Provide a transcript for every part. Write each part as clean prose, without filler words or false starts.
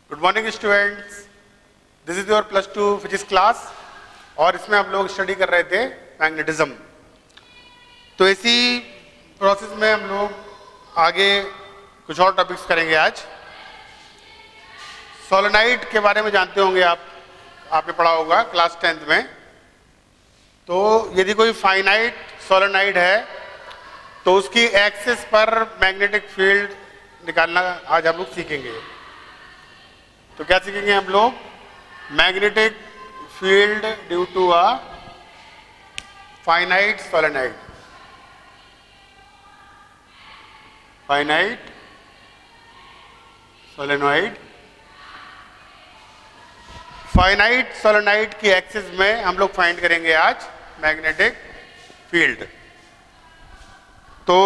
Good morning students, this is your +2 physics class और इसमें हम लोग स्टडी कर रहे थे मैग्नेटिज्म। तो इसी प्रोसेस में हम लोग आगे कुछ और टॉपिक्स करेंगे। आज सोलेनॉइड के बारे में जानते होंगे आपने पढ़ा होगा क्लास 10th में। तो यदि कोई फाइनाइट सोलेनॉइड है तो उसकी एक्सिस पर मैग्नेटिक फील्ड निकालना आज हम लोग सीखेंगे। तो क्या सीखेंगे हम लोग? Magnetic field due to a finite solenoid. Finite solenoid, finite solenoid की एक्सिस में हम लोग फाइंड करेंगे आज मैग्नेटिक फील्ड। तो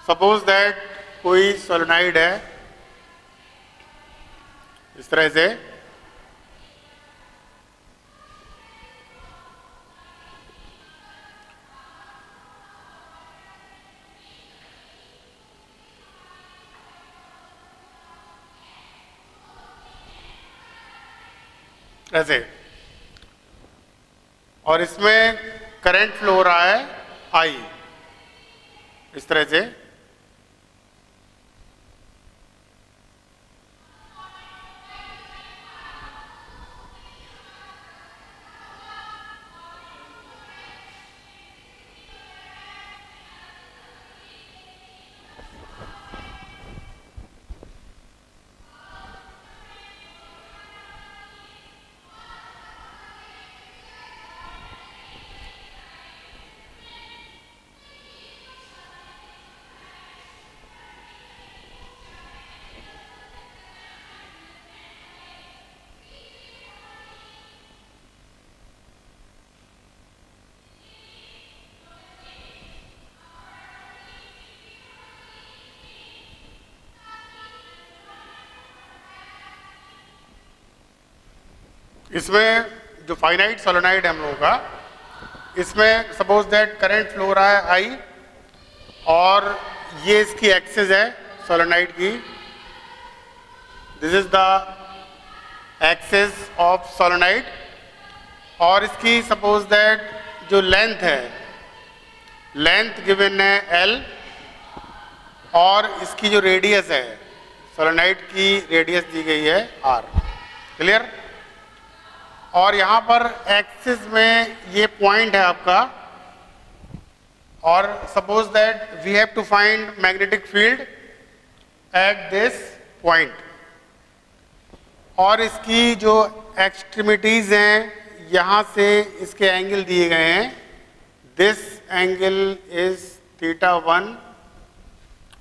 सपोज दैट कोई सोलेनॉइड है इस तरह से, ऐसे, और इसमें करंट फ्लो हो रहा है I इस तरह से। इसमें जो फाइनाइट सोलेनॉइड है हम लोगों का, इसमें सपोज दैट करंट फ्लो हो रहा है I और ये इसकी एक्सिस है सोलेनॉइड की। This is the axis of solenoid और इसकी सपोज दैट जो लेंथ है, लेंथ गिवन है L और इसकी जो रेडियस है सोलेनॉइड की रेडियस दी गई है R। क्लियर? और यहाँ पर एक्सिस में ये पॉइंट है आपका और suppose that we have to find magnetic field at this point. और इसकी जो एक्सट्रीमिटीज हैं यहाँ से इसके एंगल दिए गए हैं। This angle is θ1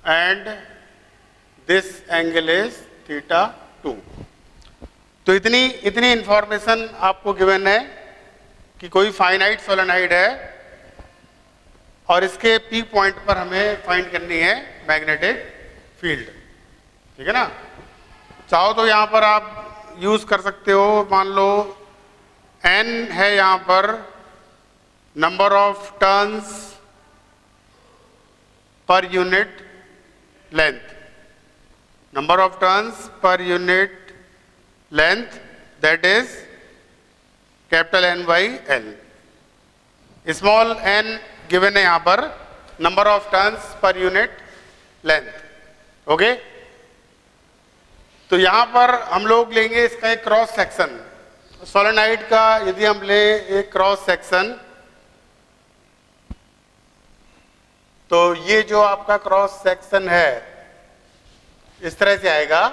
and this angle is θ2। तो इतनी इंफॉर्मेशन आपको गिवन है कि कोई फाइनाइट सोलेनॉइड है और इसके पी पॉइंट पर हमें फाइंड करनी है मैग्नेटिक फील्ड। ठीक है ना? चाहो तो यहां पर आप यूज कर सकते हो। मान लो n है यहां पर number of turns per unit length, number of turns per unit length, that is capital N by L। Small n given है यहां पर number of turns per unit length. Okay, तो यहां पर हम लोग लेंगे इसका एक क्रॉस सेक्शन सोलेनॉइड का। यदि हम ले एक क्रॉस सेक्शन तो ये जो आपका क्रॉस सेक्शन है इस तरह से आएगा।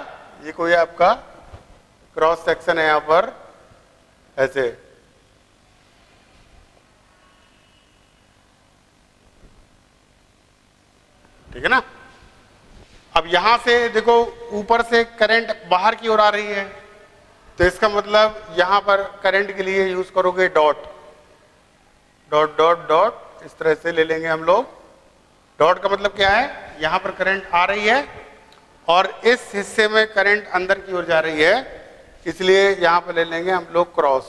ये कोई आपका क्रॉस सेक्शन है यहां पर ऐसे। ठीक है ना? अब यहां से देखो ऊपर से करंट बाहर की ओर आ रही है तो इसका मतलब यहां पर करंट के लिए यूज करोगे डॉट डॉट डॉट डॉट। इस तरह से ले लेंगे हम लोग। डॉट का मतलब क्या है? यहां पर करंट आ रही है और इस हिस्से में करंट अंदर की ओर जा रही है, इसलिए यहां पर ले लेंगे हम लोग क्रॉस।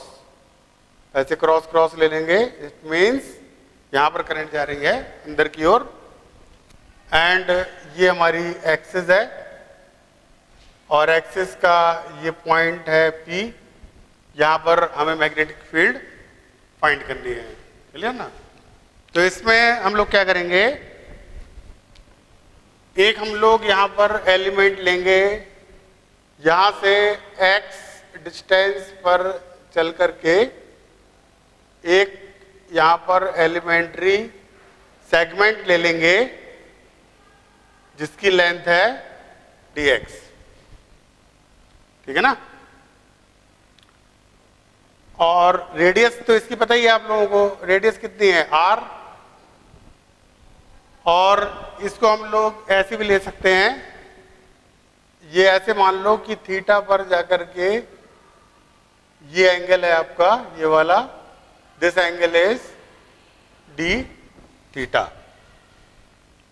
ऐसे क्रॉस क्रॉस ले लेंगे। इट मीन्स यहां पर करंट जा रही है अंदर की ओर एंड ये हमारी एक्सिस है और एक्सिस का ये पॉइंट है P, यहाँ पर हमें मैग्नेटिक फील्ड फाइंड करनी है, क्लियर ना। तो इसमें हम लोग क्या करेंगे, एक हम लोग यहाँ पर एलिमेंट लेंगे, यहाँ से x डिस्टेंस पर चल करके एक यहाँ पर एलिमेंट्री सेगमेंट ले लेंगे जिसकी लेंथ है dx, ठीक है ना। और रेडियस तो इसकी पता ही है आप लोगों को, रेडियस कितनी है r, और इसको हम लोग ऐसे भी ले सकते हैं, ये ऐसे मान लो कि थीटा पर जाकर के ये एंगल है आपका, ये वाला, this angle is D theta,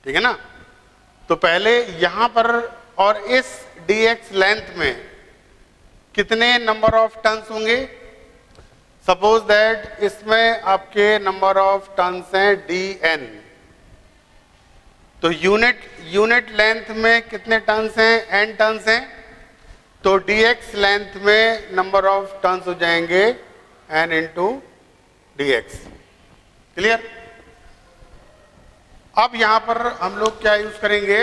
ठीक है ना। तो पहले यहां पर और इस dx लेंथ में कितने नंबर ऑफ टर्न्स होंगे, सपोज दैट इसमें आपके नंबर ऑफ टर्न्स हैं dn, तो यूनिट लेंथ में कितने टर्न्स हैं, n टर्न्स हैं, तो dx लेंथ में नंबर ऑफ टर्न्स हो जाएंगे n इंटू dx, क्लियर। अब यहां पर हम लोग क्या यूज करेंगे,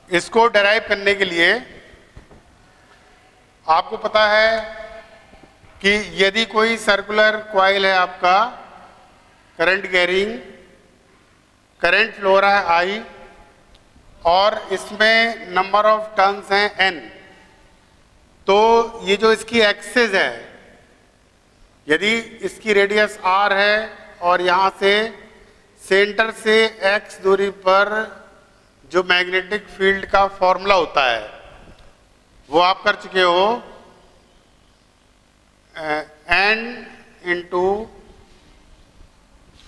इसको डेराइव करने के लिए आपको पता है कि यदि कोई सर्कुलर कॉइल है आपका, करंट कैरिंग, करंट फ्लो रहा है I, और इसमें नंबर ऑफ टर्न्स हैं n, तो ये जो इसकी एक्सिस है, यदि इसकी रेडियस r है और यहाँ से सेंटर से x दूरी पर जो मैग्नेटिक फील्ड का फॉर्मूला होता है वो आप कर चुके हो, n into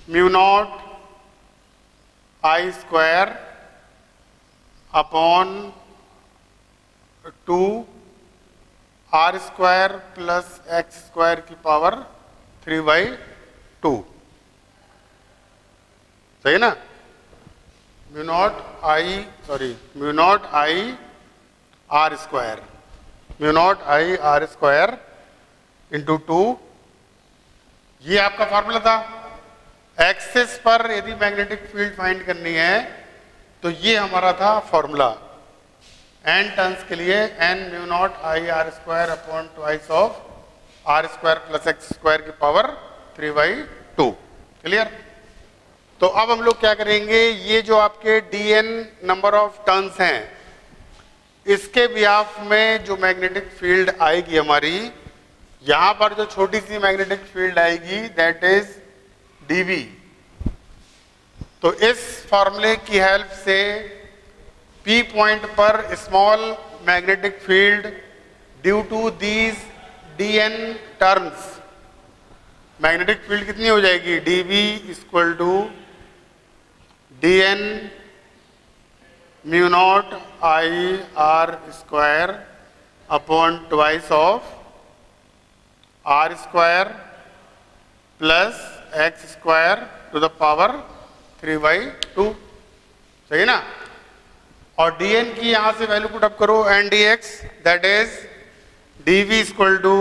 mu naught I square upon 2 r square plus x square की पावर 3/2, सही है ना। Mu naught I r square, mu naught I r square into 2, ये आपका फॉर्मूला था। एक्सिस पर यदि मैग्नेटिक फील्ड फाइंड करनी है तो ये हमारा था फॉर्मूला, n टर्न्स के लिए n mu naught I r square upon twice of r square plus x square की पावर 3/2, क्लियर। तो अब हम लोग क्या करेंगे, ये जो आपके dn नंबर ऑफ टर्न्स हैं, इसके बिहाफ में जो मैग्नेटिक फील्ड आएगी हमारी, यहां पर जो छोटी सी मैग्नेटिक फील्ड आएगी दैट इज dB। तो इस फॉर्मूले की हेल्प से P पॉइंट पर small magnetic field due to these dn terms, magnetic field कितनी हो जाएगी, dB equal to dn mu naught I r square upon twice of r square plus x square to the power 3/2, सही ना। और dn की यहां से value put up करो, n dx that is dv equal to,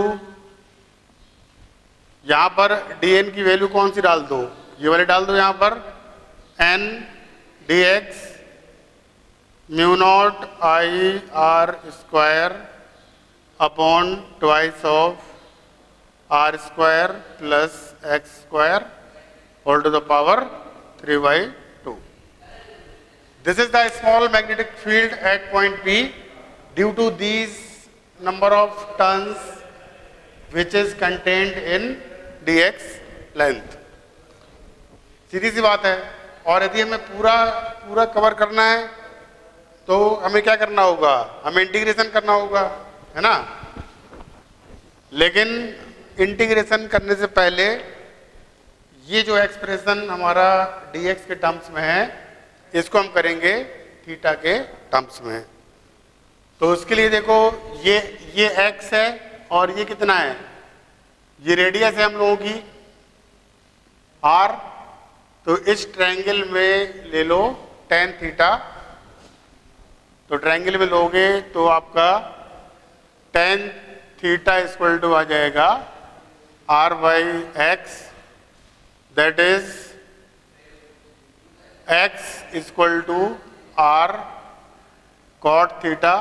यहां पर dn की वैल्यू कौन सी डाल दो, ये वाले डाल दो, यहां पर n dx mu naught I r square upon twice of r square plus x square whole to the power 3/2. This is the small magnetic field at point P due to these number of turns which is contained in dx length. सीधी सी बात है। और यदि हमें पूरा cover करना है तो हमें क्या करना होगा, हमें इंटीग्रेशन करना होगा, है ना। लेकिन इंटीग्रेशन करने से पहले ये जो एक्सप्रेशन हमारा dx के टर्म्स में है, इसको हम करेंगे थीटा के टर्म्स में। तो उसके लिए देखो, ये x है और ये कितना है, ये रेडियस है हम लोगों की r। तो इस ट्रायंगल में ले लो tan थीटा तो ट्रायंगल में लोगे तो आपका tan थीटा इक्वल टू आ जाएगा r by x, that is x equal to r cot theta.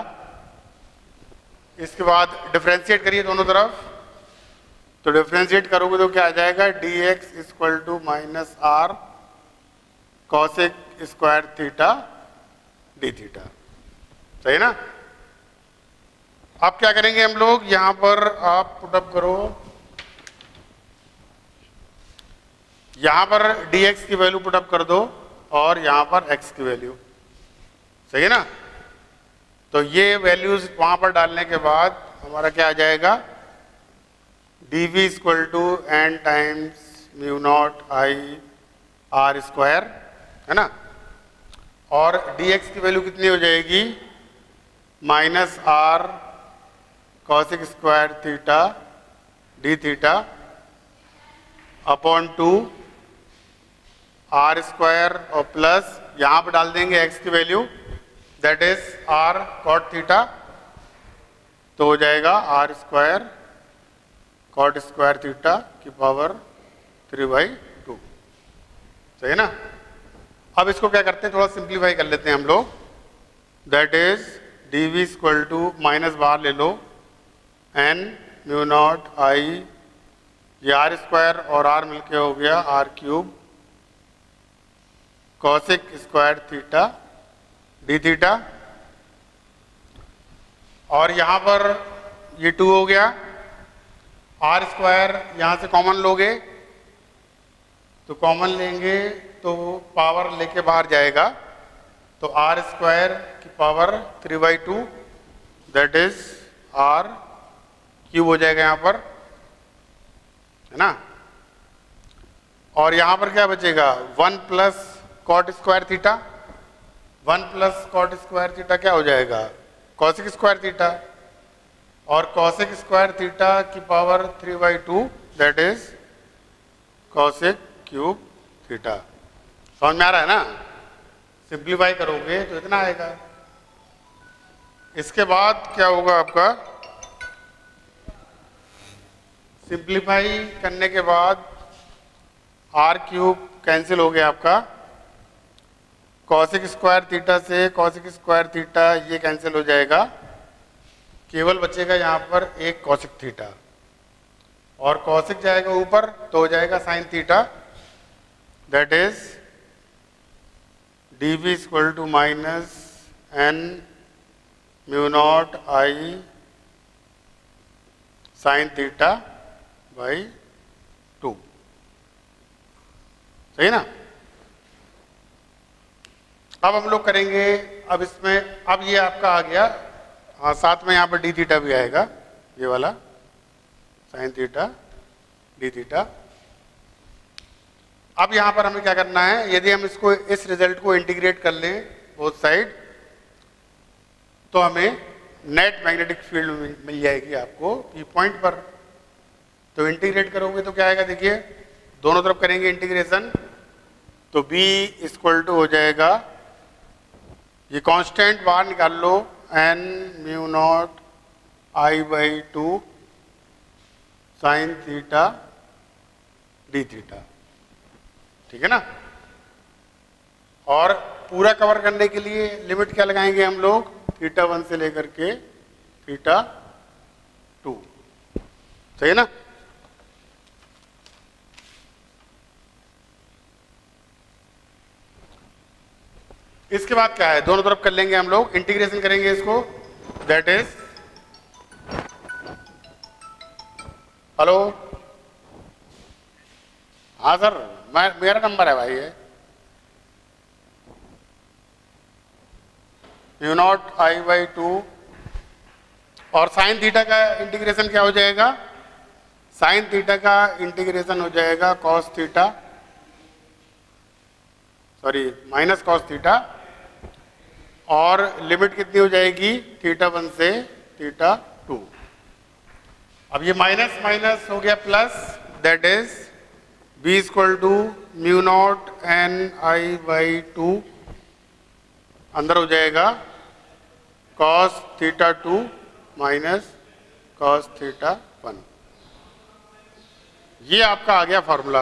इसके बाद डिफरेंशिएट करिए दोनों तरफ, तो डिफरेंशिएट करोगे तो क्या आ जाएगा, dx equal to minus r cosec square theta d theta. सही ना। अब क्या करेंगे हम लोग, यहां पर आप पुटअप करो, यहां पर dx की वैल्यू पुटअप कर दो और यहां पर x की वैल्यू। सही है ना। तो ये वैल्यूज वहां पर डालने के बाद हमारा क्या आ जाएगा, dv equal to n times mu naught I r square, है ना। और dx की वैल्यू कितनी हो जाएगी, minus r cosec square theta d theta upon 2 r square और प्लस यहां पर डाल देंगे x की वैल्यू, that is r cot theta, तो हो जाएगा r square cot square theta की पावर 3/2। सही है ना। अब इसको क्या करते हैं, थोड़ा सिंप्लीफाई कर लेते हैं हम लोग, that is dv equal to minus बाहर ले लो n म्यू नॉट आई, ये आर स्क्वायर और r मिलके हो गया r cube cosec square theta d theta, और यहां पर ये 2 हो गया, आर स्क्वायर यहां से कॉमन लोगे तो कॉमन लेंगे तो पावर लेके बाहर जाएगा, तो आर स्क्वायर की power 3/2, that is r cube हो जाएगा यहां पर, है ना। और यहां पर क्या बचेगा, 1 plus cot square theta, 1 plus cot square theta क्या हो जाएगा, कॉसिक स्क्वायर थीटा, और कॉसिक स्क्वायर थीटा की power 3/2, that is cosec cube theta. समझ में आ रहा है ना। सिंप्लीफाई करोगे तो इतना आएगा। इसके बाद क्या होगा आपका, सिंप्लीफाई करने के बाद आर क्यूब कैंसिल हो गया आपका, कॉसिक स्क्वायर थीटा से कॉसिक स्क्वायर थीटा ये कैंसिल हो जाएगा, केवल बचेगा यहाँ पर एक कॉसिक थीटा, और कॉसिक जाएगा ऊपर तो हो जाएगा sine theta, that is dv equal to minus n mu naught I sine theta by 2। सही ना। अब हम लोग करेंगे, अब इसमें अब ये आपका आ गया, हाँ साथ में यहाँ पर डी थीटा भी आएगा, ये वाला साइन थीटा डी थीटा। अब यहाँ पर हमें क्या करना है, यदि हम इसको इस रिजल्ट को इंटीग्रेट कर लें बोथ साइड, तो हमें नेट मैग्नेटिक फील्ड मिल जाएगी आपको पी पॉइंट पर। तो इंटीग्रेट करोगे तो क्या आएगा, देखिए दोनों तरफ करेंगे इंटीग्रेशन, तो b इक्वल टू हो जाएगा, ये कांस्टेंट बाहर निकाल लो, n mu not I/2 sine theta d theta. ठीक है ना। और पूरा कवर करने के लिए लिमिट क्या लगाएंगे हम लोग, θ1 से लेकर के θ2। सही है ना। इसके बाद क्या है, दोनों तरफ कर लेंगे हम लोग, इंटीग्रेशन करेंगे इसको, दैट इज, हेलो, हाँ सर मेरा नंबर है भाई, है म्यू नॉट I/2, और साइन थीटा का इंटीग्रेशन क्या हो जाएगा, साइन थीटा का इंटीग्रेशन हो जाएगा cos theta, sorry minus cos theta, और लिमिट कितनी हो जाएगी, θ1 से θ2। अब ये माइनस माइनस हो गया plus, that is b equal to mu naught n I/2, अंदर हो जाएगा cos theta 2 minus cos theta 1। ये आपका आ गया formula.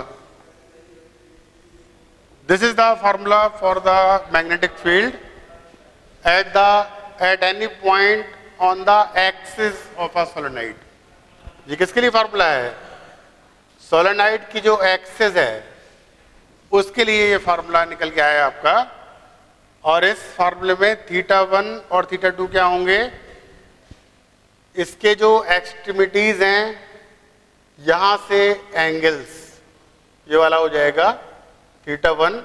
This is the formula for the magnetic field at any point on the axis of a solenoid. ये किसके लिए फॉर्मूला है? सोलेनोइड की जो एक्सिस है उसके लिए ये फॉर्मूला निकल के आया आपका। और इस फार्मूले में थीटा 1 और थीटा 2 क्या होंगे? इसके जो एक्सट्रीमिटीज हैं यहां से एंगल्स, ये वाला हो जाएगा थीटा 1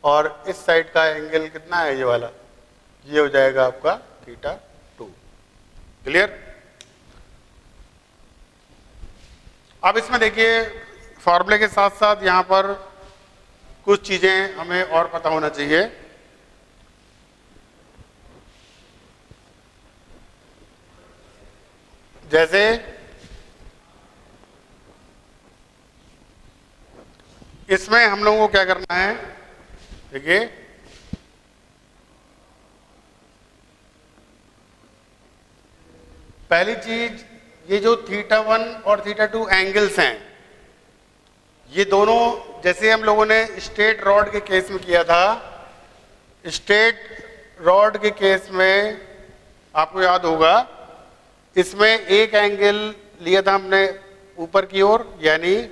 और इस साइड का एंगल कितना है? ये वाला, ये हो जाएगा आपका थीटा 2। क्लियर? अब इसमें देखिए फॉर्मूले के साथ साथ यहां पर कुछ चीजें हमें और पता होना चाहिए। जैसे इसमें हम लोगों को क्या करना है? देखिए पहली चीज, ये जो थीटा 1 और थीटा 2 एंगल्स हैं, ये दोनों जैसे हम लोगों ने स्ट्रेट रॉड के केस में किया था, स्ट्रेट रॉड के केस में आपको याद होगा इसमें एक एंगल लिया था हमने ऊपर की ओर, यानी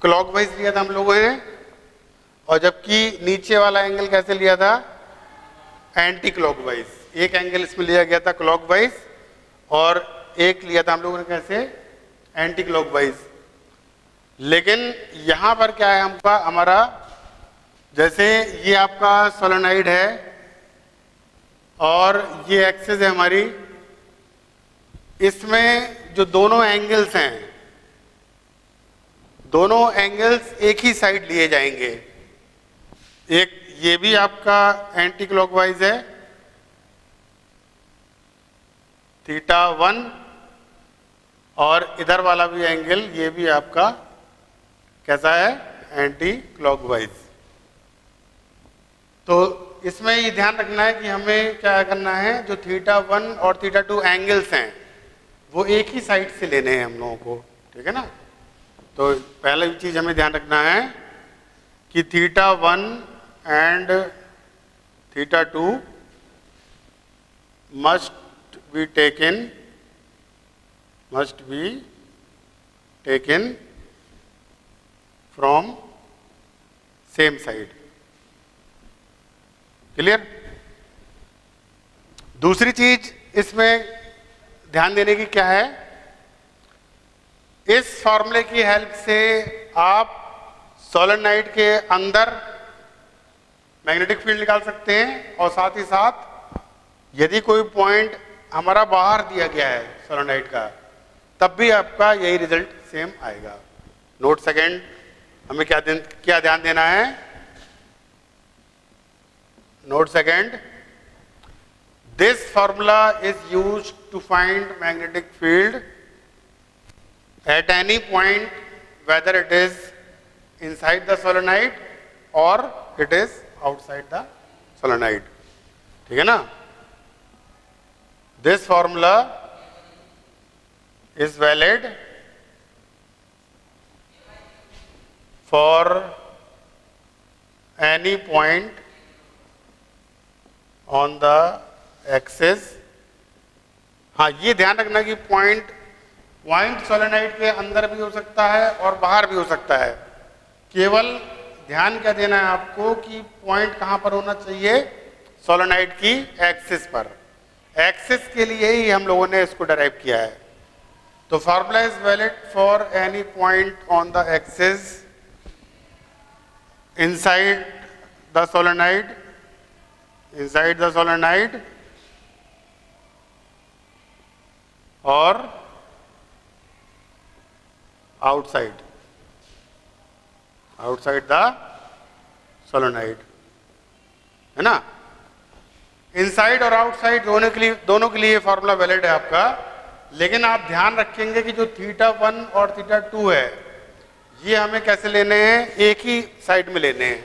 क्लॉकवाइज लिया था हम लोगों ने, और जबकि नीचे वाला एंगल कैसे लिया था? Anti clockwise. एक एंगल इसमें लिया गया था क्लॉकवाइज और एक लिया था हम लोगों ने कैसे? Anti clockwise. लेकिन यहां पर क्या है हमका, हमारा जैसे ये आपका सोलेनोइड है और ये एक्सिस है हमारी, इसमें जो दोनों एंगल्स हैं, दोनों एंगल्स एक ही साइड लिए जाएंगे। एक ये भी आपका एंटी क्लॉकवाइज है थीटा 1 और इधर वाला भी एंगल ये भी आपका कैसा है? Anti clockwise. तो इसमें ये ध्यान रखना है कि हमें क्या करना है, जो थीटा 1 और थीटा 2 एंगल्स हैं वो एक ही साइड से लेने हैं हम लोगों को। ठीक है ना? तो पहला चीज हमें ध्यान रखना है कि theta 1 and theta 2 must be taken from same side. Clear? दूसरी चीज इसमें ध्यान देने की क्या है, इस फॉर्मूले की हेल्प से आप सोलेनोइड के अंदर मैग्नेटिक फील्ड निकाल सकते हैं और साथ ही साथ यदि कोई पॉइंट हमारा बाहर दिया गया है सोलेनोइड का, तब भी आपका यही रिजल्ट सेम आएगा। नोट सेकेंड, हमें क्या ध्यान देना है? Note second, this formula is used to find magnetic field at any point, whether it is inside the solenoid or it is outside the solenoid। ठीक है ना? This formula is valid for any point on the axis. हाँ, ये ध्यान रखना कि point solenoid के अंदर भी हो सकता है और बाहर भी हो सकता है। केवल ध्यान क्या देना है आपको कि पॉइंट कहाँ पर होना चाहिए? सोलेनोइड की एक्सिस पर। एक्सिस के लिए ही हम लोगों ने इसको डराइव किया है। तो formula is valid for any point on the axis inside the solenoid और आउटसाइड द सोलेनोइड। है ना? इनसाइड और आउटसाइड दोनों के लिए फॉर्मूला वैलिड है आपका। लेकिन आप ध्यान रखेंगे कि जो थीटा 1 और थीटा 2 है ये हमें कैसे लेने हैं? एक ही साइड में लेने हैं।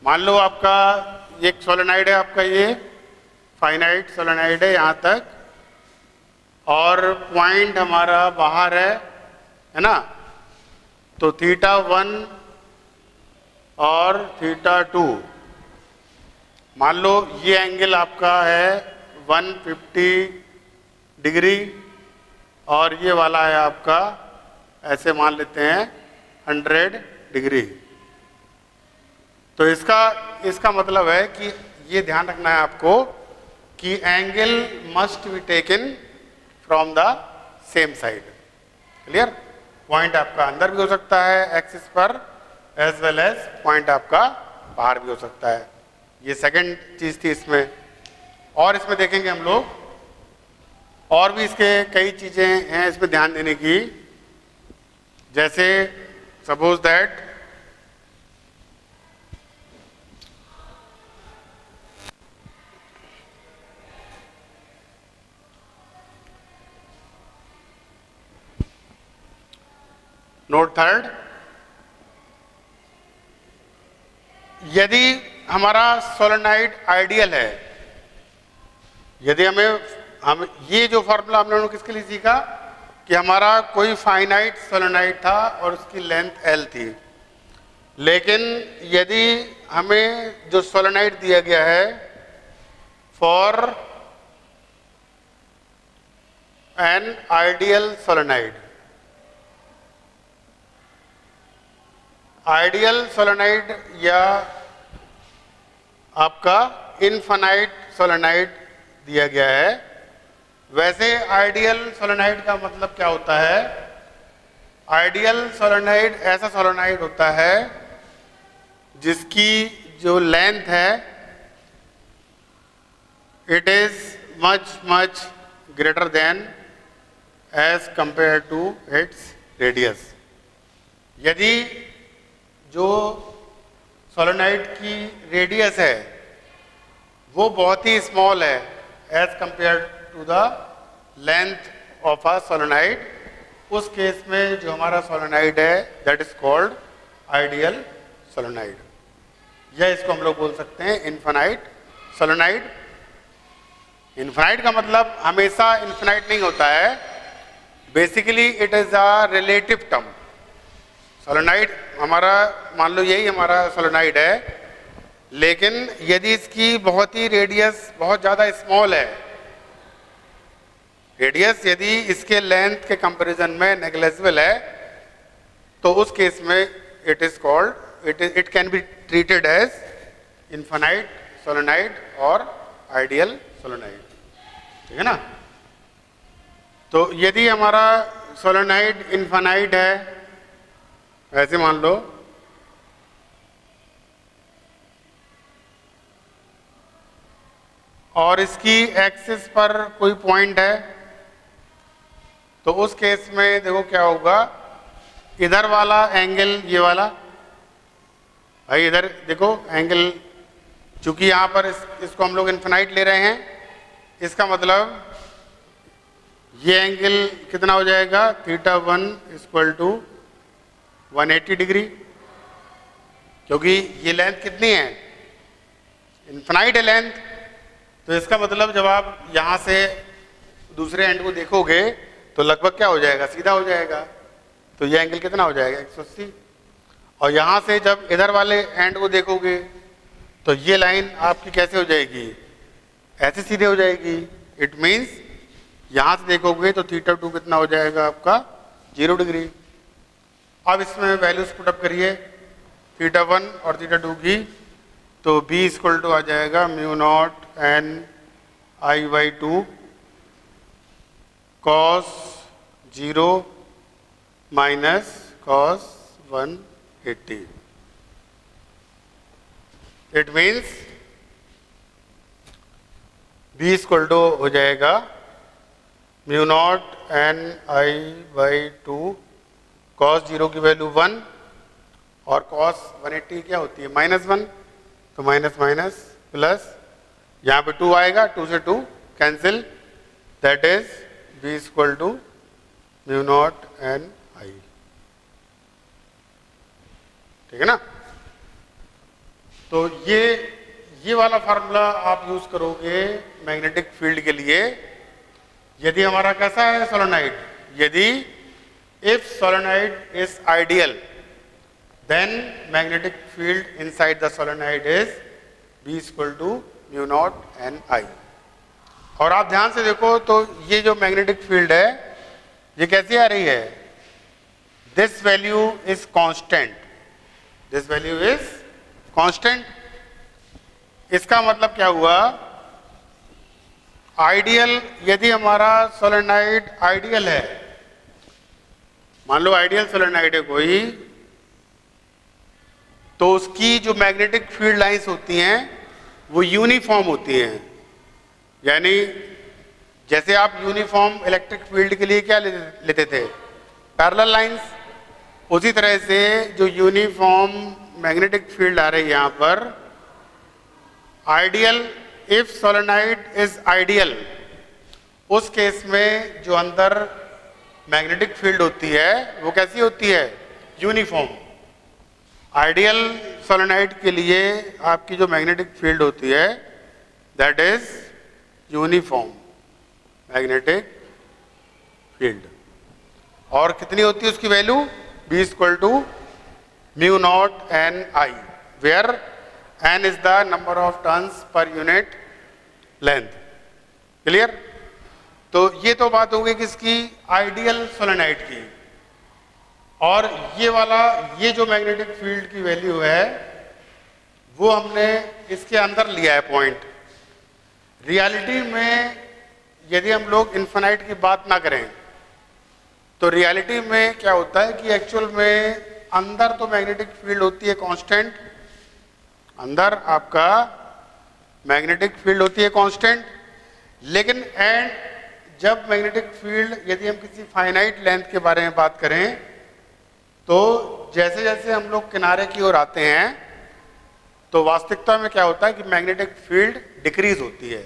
मान लो आपका एक सोलेनोइड है आपका ये, फाइनाइट सोलेनोइड है यहाँ तक, और पॉइंट हमारा बाहर है ना। तो θ1 और θ2, मान लो ये एंगल आपका है 150 डिग्री और ये वाला है आपका, ऐसे मान लेते हैं 100 डिग्री। तो इसका मतलब है कि ये ध्यान रखना है आपको कि angle must be taken from the same side. Clear? Point आपका अंदर भी हो सकता है एक्सिस पर, एज वेल एज पॉइंट आपका बाहर भी हो सकता है। ये सेकंड चीज थी इसमें। और इसमें देखेंगे हम लोग, और भी इसके कई चीजें हैं इसमें ध्यान देने की। जैसे सपोज दैट नोट थर्ड, यदि हमारा सोलेनोइड आइडियल है, यदि हम ये जो फॉर्मूला हमने लोगों किसके लिए सीखा कि हमारा कोई फाइनाइट सोलेनोइड था और उसकी लेंथ L थी, लेकिन यदि हमें जो सोलेनोइड दिया गया है for an ideal solenoid, ideal solenoid या आपका इनफाइनाइट सोलेनोइड दिया गया है। वैसे आइडियल सोलेनोइड का मतलब क्या होता है? आइडियल सोलेनोइड ऐसा सोलेनोइड होता है जिसकी जो लेंथ है it is much greater than as compare to its radius. यदि जो सोलेनोइड की रेडियस है वो बहुत ही स्मॉल है as compare to the length of a solenoid, उस केस में जो हमारा सोलेनोइड है that is called ideal solenoid, या इसको हम लोग बोल सकते हैं इनफाइनाइट सोलेनोइड। इनफाइनाइट का मतलब हमेशा इनफाइनाइट नहीं होता है, basically it is a relative term. Solenoid हमारा, मान लो यही हमारा सोलेनोइड है, लेकिन यदि इसकी बहुत ही रेडियस बहुत ज़्यादा स्मॉल है, रेडियस यदि इसके लेंथ के कंपैरिजन में नेग्लिजिबल है, तो उस केस में it is called it can be treated as infinite solenoid और आइडियल सोलेनोइड। ठीक है ना? तो यदि हमारा सोलेनोइड इनफाइनाइट है, ऐसे मान लो, और इसकी एक्सिस पर कोई पॉइंट है, तो उस केस में देखो क्या होगा, इधर वाला एंगल, ये वाला भाई इधर देखो एंगल, चूंकि यहां पर इसको हम लोग इनफाइनाइट ले रहे हैं, इसका मतलब ये एंगल कितना हो जाएगा, θ1 इक्वल टू 180 डिग्री, क्योंकि ये लेंथ कितनी है, इनफाइनाइट है लेंथ। तो इसका मतलब जब आप यहाँ से दूसरे एंड को देखोगे तो लगभग क्या हो जाएगा, सीधा हो जाएगा। तो ये एंगल कितना हो जाएगा, 180। और यहाँ से जब इधर वाले एंड को देखोगे तो ये लाइन आपकी कैसे हो जाएगी, ऐसे सीधे हो जाएगी। इट मीन्स यहाँ से देखोगे तो θ2 कितना हो जाएगा आपका, 0 डिग्री। अब इसमें वैल्यूज पुटअप करिए θ1 और θ2 की, तो b इक्वल टू आ जाएगा μ0 n/2 cos 0 minus cos 180। It means b equal to हो जाएगा μ0 n/2 cos 0 की वैल्यू 1 और cos 180 क्या होती है, -1, तो माइनस माइनस प्लस, यहाँ पे 2 आएगा, 2 से 2 cancel, that is b equal to μ0 n/i। ठीक है ना? तो ये वाला फार्मूला आप यूज करोगे मैग्नेटिक फील्ड के लिए। यदि हमारा कैसा है सोलेनोइड, यदि if solenoid is ideal then magnetic field inside the solenoid is B equal to mu not an I. और आप ध्यान से देखो तो ये जो मैग्नेटिक फील्ड है ये कैसी आ रही है, this value is constant, this value is constant. इसका मतलब क्या हुआ, आइडियल, यदि हमारा सोलेनोइड आइडियल है, मान लो आइडियल सोलेनोइड है कोई, तो उसकी जो मैग्नेटिक फील्ड लाइंस होती हैं वो यूनिफॉर्म होती हैं। यानी जैसे आप यूनिफॉर्म इलेक्ट्रिक फील्ड के लिए क्या लेते थे, पैरेलल लाइंस, उसी तरह से जो यूनिफॉर्म मैग्नेटिक फील्ड आ रही है यहाँ पर, ideal, if solenoid is ideal, उस केस में जो अंदर मैग्नेटिक फील्ड होती है वो कैसी होती है, यूनिफॉर्म। आइडियल सोलेनोइड के लिए आपकी जो मैग्नेटिक फील्ड होती है that is uniform magnetic field. और कितनी होती है उसकी value, B equal to mu not an I, where n is the number of turns per unit length। Clear. तो ये तो बात हो गई किसकी, आइडियल सोलेनोइड की। और ये वाला, ये जो मैग्नेटिक फील्ड की वैल्यू है वो हमने इसके अंदर लिया है पॉइंट। रियलिटी में यदि हम लोग इन्फिनाइट की बात ना करें तो रियलिटी में क्या होता है कि एक्चुअल में अंदर तो मैग्नेटिक फील्ड होती है कांस्टेंट, अंदर आपका मैग्नेटिक फील्ड होती है कांस्टेंट, लेकिन एंड जब मैग्नेटिक फील्ड, यदि हम किसी फाइनाइट लेंथ के बारे में बात करें तो जैसे जैसे हम लोग किनारे की ओर आते हैं तो वास्तविकता में क्या होता है कि मैग्नेटिक फील्ड डिक्रीज होती है।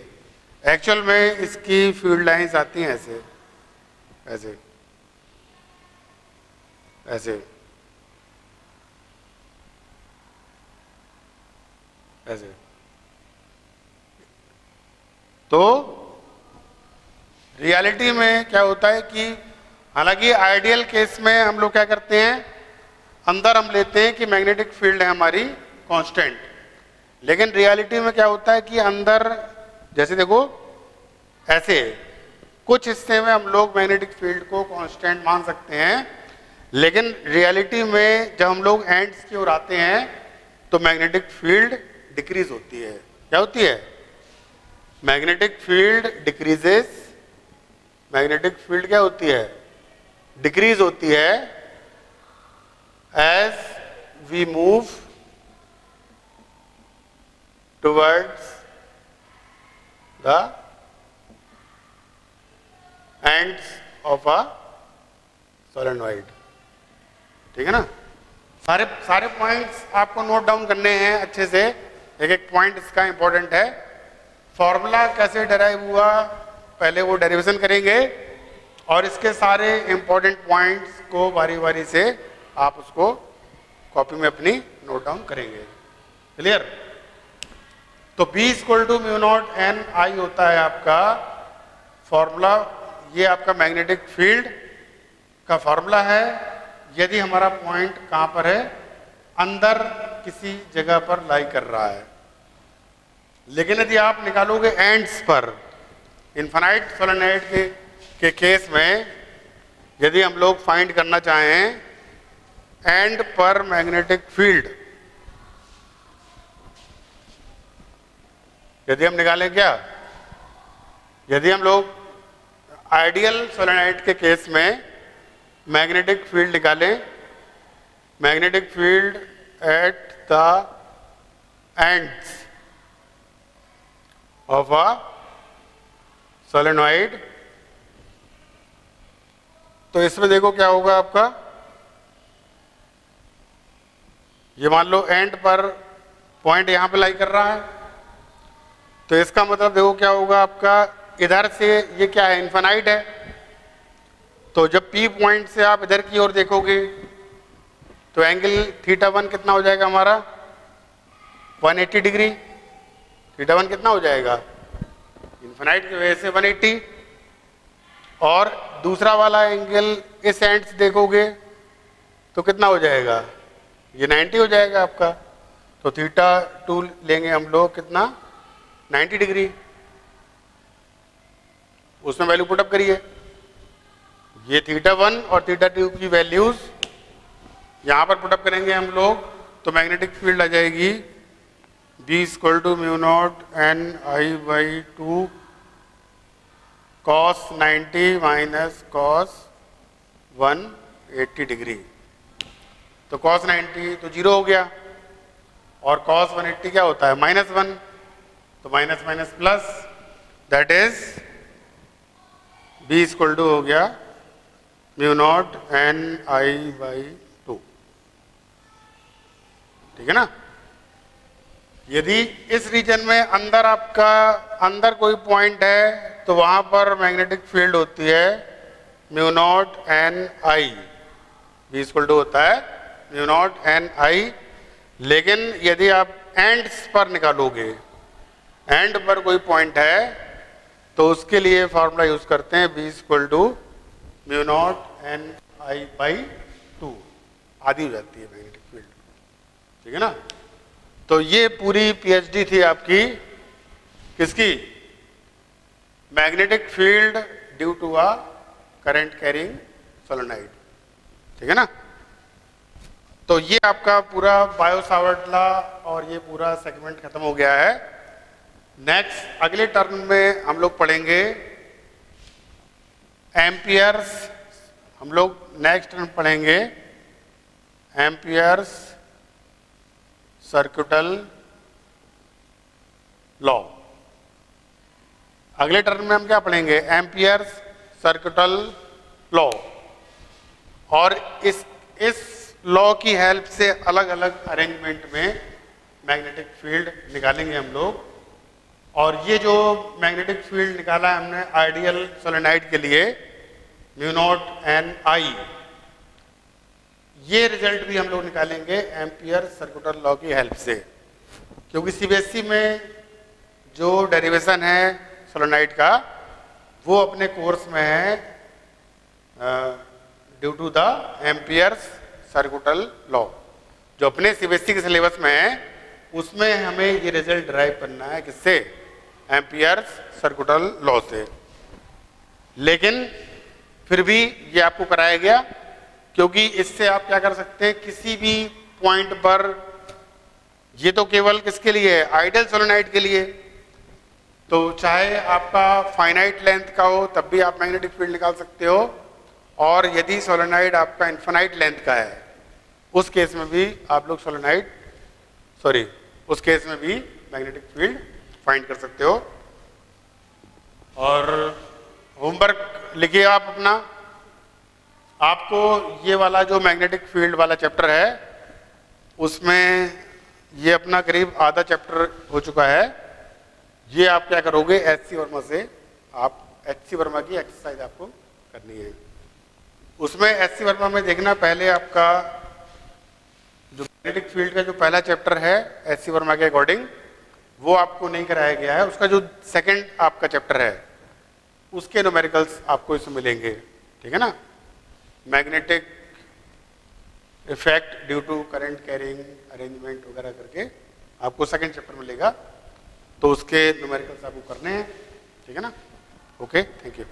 एक्चुअल में इसकी फील्ड लाइंस आती हैं ऐसे ऐसे ऐसे ऐसे। तो रियलिटी में क्या होता है कि हालांकि आइडियल केस में हम लोग क्या करते हैं, अंदर हम लेते हैं कि मैग्नेटिक फील्ड है हमारी कांस्टेंट, लेकिन रियलिटी में क्या होता है कि अंदर जैसे देखो ऐसे कुछ हिस्से में हम लोग मैग्नेटिक फील्ड को कांस्टेंट मान सकते हैं, लेकिन रियलिटी में जब हम लोग एंड्स की ओर आते हैं तो मैग्नेटिक फील्ड डिक्रीज होती है। क्या होती है, magnetic field decreases, magnetic field क्या होती है, डिक्रीज होती है as we move towards the ends of a solenoid. ठीक है ना। सारे पॉइंट्स आपको नोट डाउन करने हैं अच्छे से, एक एक पॉइंट इसका इंपॉर्टेंट है। फॉर्मूला कैसे डेराइव हुआ पहले वो डेरिवेशन करेंगे और इसके सारे इंपॉर्टेंट पॉइंट्स को बारी बारी से आप उसको कॉपी में अपनी नोट डाउन करेंगे। क्लियर। तो B equal to mu not an I होता है आपका फॉर्मूला, ये आपका मैग्नेटिक फील्ड का फॉर्मूला है। यदि हमारा पॉइंट कहां पर है, अंदर किसी जगह पर लाई कर रहा है, लेकिन यदि आप निकालोगे एंड्स पर, इनफाइनाइट सोलेनोइड के केस में यदि हम लोग फाइंड करना चाहें एंड पर मैग्नेटिक फील्ड, यदि हम निकालें क्या, यदि हम लोग आइडियल सोलेनोइड के केस में मैग्नेटिक फील्ड निकालें, magnetic field at the ends of a solenoid, तो इसमें देखो क्या होगा आपका, ये मान लो एंड पर पॉइंट यहां पे लाई कर रहा है, तो इसका मतलब देखो क्या होगा आपका, इधर से ये क्या है, इनफाइनाइट है, तो जब P पॉइंट से आप इधर की ओर देखोगे तो एंगल θ1 कितना हो जाएगा हमारा 180 डिग्री। थीटा 1 कितना हो जाएगा, इन्फिनाइट की वजह से 180, और दूसरा वाला एंगल इस एंड से देखोगे तो कितना हो जाएगा, ये 90 हो जाएगा आपका। तो थीटा 2 लेंगे हम लोग कितना, 90 डिग्री। उसमें वैल्यू पुटअप करिए, ये थीटा 1 और थीटा 2 की वैल्यूज यहां पर पुटअप करेंगे हम लोग, तो मैग्नेटिक फील्ड आ जाएगी B = μ0 NI/2 cos 90 minus cos 180 degree. तो cos 90 तो 0 हो गया, और cos 180 क्या होता है, -1, तो minus minus plus, that is B = हो गया μ0 NI/2। ठीक है ना। यदि इस रीजन में अंदर आपका अंदर कोई पॉइंट है तो वहां पर मैग्नेटिक फील्ड होती है μ0 NI, B = होता है μ0 NI। लेकिन यदि आप एंड्स पर निकालोगे, एंड पर कोई पॉइंट है तो उसके लिए फॉर्मूला यूज करते हैं B = μ0 NI/2, आधी हो जाती है मैग्नेटिक फील्ड। ठीक है ना। तो ये पूरी पीएचडी थी आपकी किसकी, magnetic field due to a current carrying solenoid. ठीक है ना। तो ये आपका पूरा बायो-सावर्ट लॉ और ये पूरा सेगमेंट खत्म हो गया है। नेक्स्ट अगले टर्म में हम लोग पढ़ेंगे एम्पियर्स, हम लोग नेक्स्ट टर्म पढ़ेंगे एम्पियर्स सर्किटल लॉ। अगले टर्म में हम क्या पढ़ेंगे, एम्पियर्स सर्किटल लॉ, और इस लॉ की हेल्प से अलग अलग अरेंजमेंट में मैग्नेटिक फील्ड निकालेंगे हम लोग। और ये जो मैग्नेटिक फील्ड निकाला है हमने आइडियल सोलेनोइड के लिए μ0 NI, ये रिजल्ट भी हम लोग निकालेंगे एम्पियर सर्किटल लॉ की हेल्प से, क्योंकि सीबीएसई में जो डेरिवेशन है सोलेनोइड का वो अपने कोर्स में है due to the Ampere's circuital law. जो अपने सीबीएसई के सिलेबस में है उसमें हमें ये रिजल्ट ड्राइव करना है, किससे, एम्पियर्स सर्किटल लॉ से। लेकिन फिर भी ये आपको कराया गया, क्योंकि इससे आप क्या कर सकते हैं, किसी भी पॉइंट पर, ये तो केवल किसके लिए है, आइडियल सोलेनोइड के लिए, तो चाहे आपका फाइनाइट लेंथ का हो तब भी आप मैग्नेटिक फील्ड निकाल सकते हो, और यदि सोलेनोइड आपका इनफिनाइट लेंथ का है उस केस में भी आप लोग उस केस में भी मैग्नेटिक फील्ड फाइंड कर सकते हो। और होमवर्क लिखिए आप अपना, आपको ये वाला जो मैग्नेटिक फील्ड वाला चैप्टर है उसमें ये अपना करीब आधा चैप्टर हो चुका है। ये आप क्या करोगे, एच.सी. वर्मा से आप एच.सी. वर्मा की एक्सरसाइज आपको करनी है। उसमें एच.सी. वर्मा में देखना, पहले आपका जो मैग्नेटिक फील्ड का जो पहला चैप्टर है एच.सी. वर्मा के अकॉर्डिंग वो आपको नहीं कराया गया है। उसका जो सेकंड आपका चैप्टर है उसके न्यूमेरिकल्स आपको इसमें मिलेंगे। ठीक है ना। Magnetic effect due to current carrying arrangement वगैरह करके आपको सेकंड चैप्टर मिलेगा, तो उसके न्यूमेरिकल्स आपको करने हैं। ठीक है ना। Okay, thank you.